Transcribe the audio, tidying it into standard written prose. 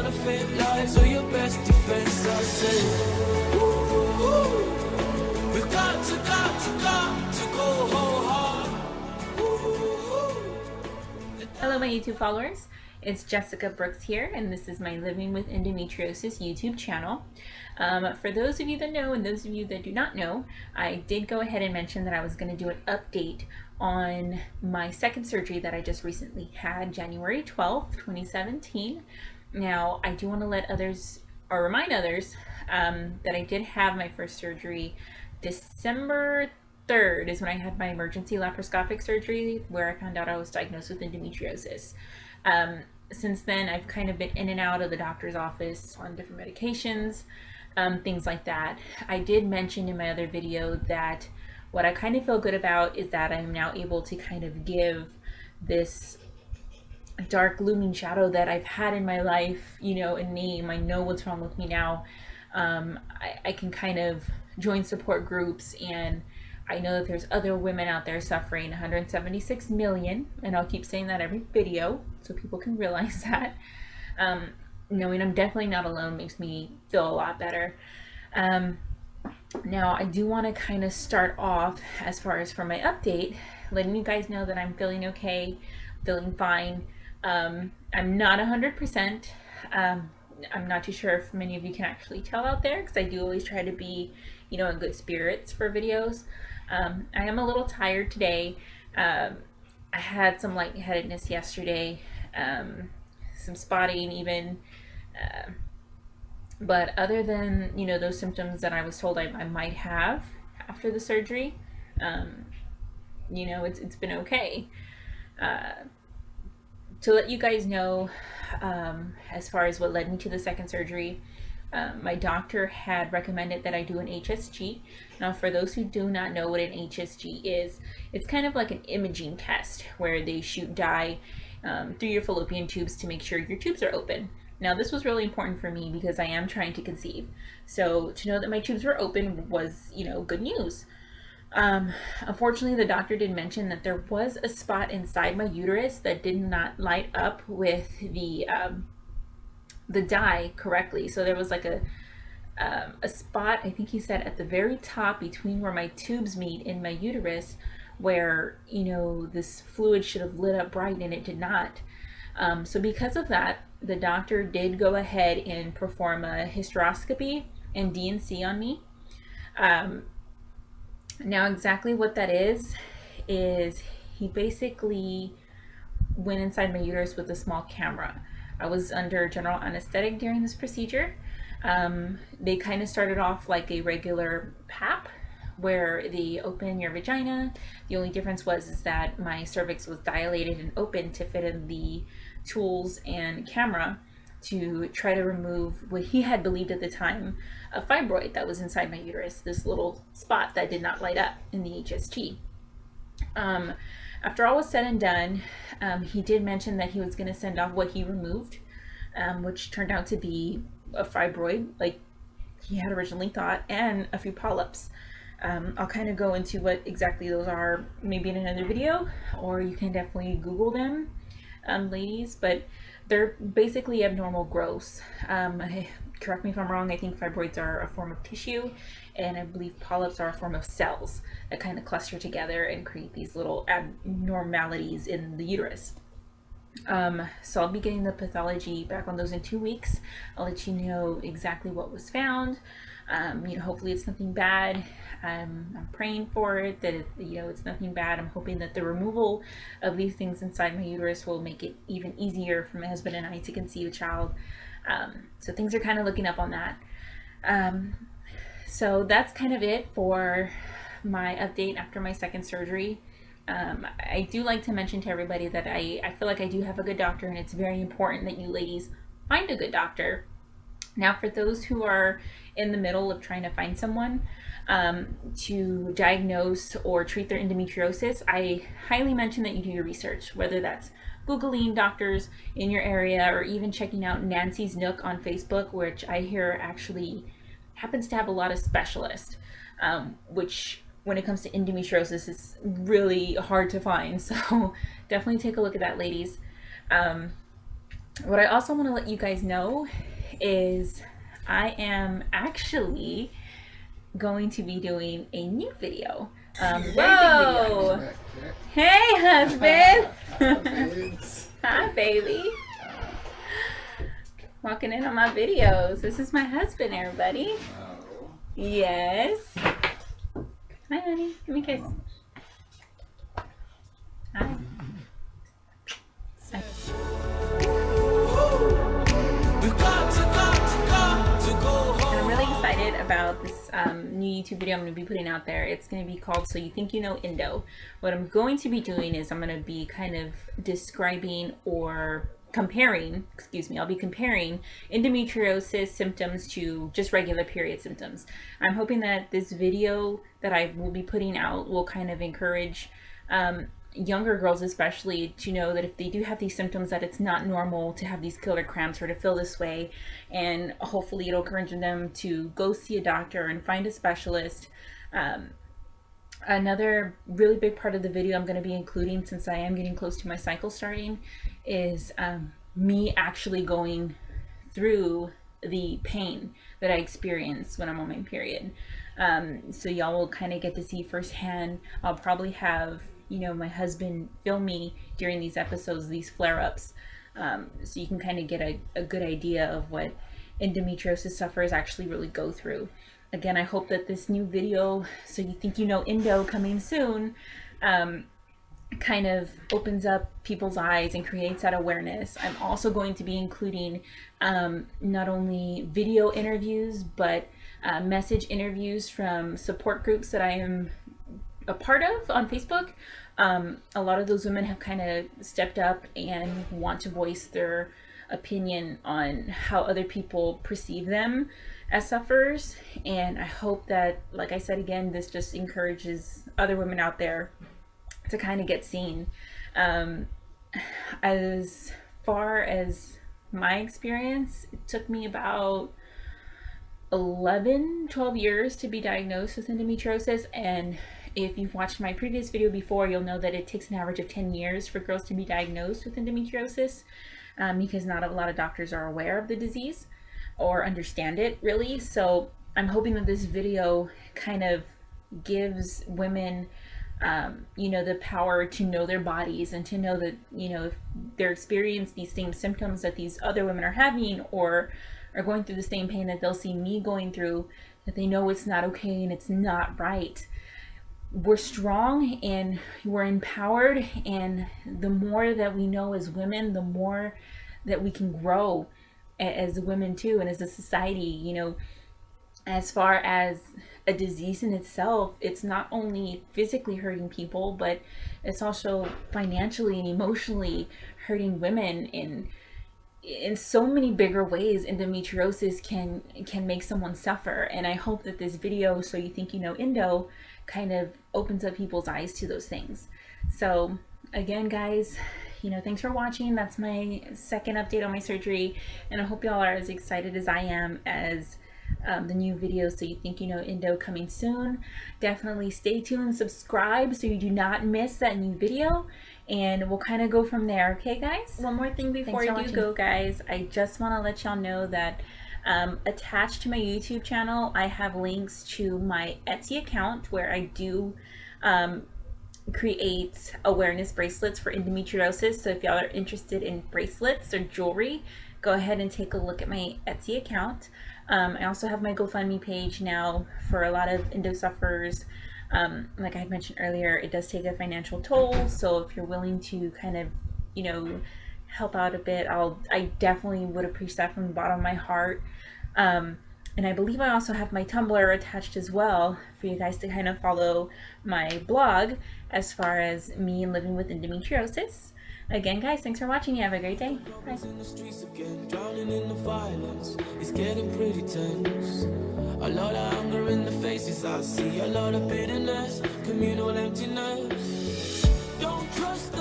counterfeit lies are your best defense. I say, ooh, we've got to go whole hard. Hello my YouTube followers, it's Jessica Brooks here, and this is my Living with Endometriosis YouTube channel. For those of you that know and those of you that do not know, I did go ahead and mention that I was going to do an update on my second surgery that I just recently had, January 12th, 2017. Now, I do want to let others, or remind others, that I did have my first surgery December 3rd is when I had my emergency laparoscopic surgery, where I found out I was diagnosed with endometriosis. Since then, I've kind of been in and out of the doctor's office on different medications, things like that. I did mention in my other video that what I kind of feel good about is that I'm now able to kind of give this dark looming shadow that I've had in my life, you know, a name. I know what's wrong with me now. I can kind of join support groups, and I know that there's other women out there suffering, 176 million, and I'll keep saying that every video so people can realize that. Knowing I'm definitely not alone makes me feel a lot better. Now, I do want to kind of start off, as far as for my update, letting you guys know that I'm feeling okay, feeling fine. I'm not 100%. I'm not too sure if many of you can actually tell out there, because I do always try to be, you know, in good spirits for videos. I am a little tired today. I had some lightheadedness yesterday, some spotting even, but other than, you know, those symptoms that I was told I might have after the surgery, you know, it's been okay. To let you guys know, as far as what led me to the second surgery, my doctor had recommended that I do an HSG. Now, for those who do not know what an HSG is, it's kind of like an imaging test where they shoot dye through your fallopian tubes to make sure your tubes are open. Now, this was really important for me because I am trying to conceive. So to know that my tubes were open was, you know, good news. Unfortunately, the doctor did mention that there was a spot inside my uterus that did not light up with the dye correctly. So there was like a spot, I think he said, at the very top between where my tubes meet in my uterus, where, you know, this fluid should have lit up bright, and it did not. So because of that, the doctor did go ahead and perform a hysteroscopy and D&C on me. Now, exactly what that is he basically went inside my uterus with a small camera. I was under general anesthetic during this procedure. They kind of started off like a regular PAP, where they open your vagina. The only difference is that my cervix was dilated and open to fit in the tools and camera to try to remove what he had believed at the time a fibroid that was inside my uterus, this little spot that did not light up in the HSG. After all was said and done, he did mention that he was going to send off what he removed, which turned out to be a fibroid, like he had originally thought, and a few polyps. I'll kind of go into what exactly those are maybe in another video, or you can definitely Google them, ladies, but they're basically abnormal growths. Correct me if I'm wrong, I think fibroids are a form of tissue, and I believe polyps are a form of cells that kind of cluster together and create these little abnormalities in the uterus. So I'll be getting the pathology back on those in 2 weeks. I'll let you know exactly what was found. You know, hopefully it's nothing bad. I'm praying for it, that you know, it's nothing bad. I'm hoping that the removal of these things inside my uterus will make it even easier for my husband and I to conceive a child. So things are kind of looking up on that. So that's kind of it for my update after my second surgery. I do like to mention to everybody that I feel like I do have a good doctor, and it's very important that you ladies find a good doctor. Now, for those who are in the middle of trying to find someone to diagnose or treat their endometriosis, I highly mention that you do your research, whether that's Googling doctors in your area or even checking out Nancy's Nook on Facebook, which I hear actually happens to have a lot of specialists, which when it comes to endometriosis is really hard to find. So definitely take a look at that, ladies. what I also want to let you guys know is I am actually going to be doing a new video. Very big video. Hey, husband. Hi, baby. Walking in on my videos. This is my husband, everybody. Yes. Hi, honey. Give me a kiss. Hi. And I'm really excited about this new YouTube video I'm going to be putting out there. It's going to be called So You Think You Know Endo. What I'm going to be doing is I'm going to be kind of describing or comparing, I'll be comparing endometriosis symptoms to just regular period symptoms. I'm hoping that this video that I will be putting out will kind of encourage younger girls especially to know that if they do have these symptoms, that it's not normal to have these killer cramps or to feel this way, and hopefully it'll encourage them to go see a doctor and find a specialist. Another really big part of the video I'm going to be including, since I am getting close to my cycle starting, is me actually going through the pain that I experience when I'm on my period. So y'all will kind of get to see firsthand. I'll probably have, you know, my husband film me during these episodes, these flare-ups, so you can kind of get a good idea of what endometriosis sufferers actually really go through. Again, I hope that this new video, So You Think You Know Endo, coming soon, kind of opens up people's eyes and creates that awareness. I'm also going to be including not only video interviews, but message interviews from support groups that I am a part of on Facebook. A lot of those women have kind of stepped up and want to voice their opinion on how other people perceive them as sufferers, and I hope that, like I said again, this just encourages other women out there to kind of get seen. As far as my experience, it took me about 12 years to be diagnosed with endometriosis, and if you've watched my previous video before, you'll know that it takes an average of 10 years for girls to be diagnosed with endometriosis, because not a lot of doctors are aware of the disease or understand it really. So I'm hoping that this video kind of gives women you know, the power to know their bodies and to know that, you know, if they're experiencing these same symptoms that these other women are having, or are going through the same pain that they'll see me going through, that they know it's not okay and it's not right. We're strong and we're empowered, and the more that we know as women, the more that we can grow as women too, and as a society. You know, as far as a disease in itself, it's not only physically hurting people, but it's also financially and emotionally hurting women in so many bigger ways. Endometriosis can make someone suffer, and I hope that this video, So You Think You Know Endo, kind of opens up people's eyes to those things. So again, guys, you know, thanks for watching. That's my second update on my surgery, and I hope y'all are as excited as I am as the new video, So You Think You Know Endo, coming soon. Definitely stay tuned, subscribe so you do not miss that new video, and we'll kind of go from there. Okay, guys? One more thing before you do go, guys. I just want to let y'all know that attached to my YouTube channel, I have links to my Etsy account where I do create awareness bracelets for endometriosis. So if y'all are interested in bracelets or jewelry, go ahead and take a look at my Etsy account. I also have my GoFundMe page now for a lot of endo sufferers. Like I had mentioned earlier, it does take a financial toll, so if you're willing to kind of, you know, help out a bit, I definitely would appreciate that from the bottom of my heart. And I believe I also have my Tumblr attached as well for you guys to kind of follow my blog as far as me living with endometriosis. Again, guys, thanks for watching. You have a great day. Bye. In the streets again, drowning in the violence. It's getting pretty tense. A lot of anger in the faces I see, a lot of bitterness, communal emptiness. Don't trust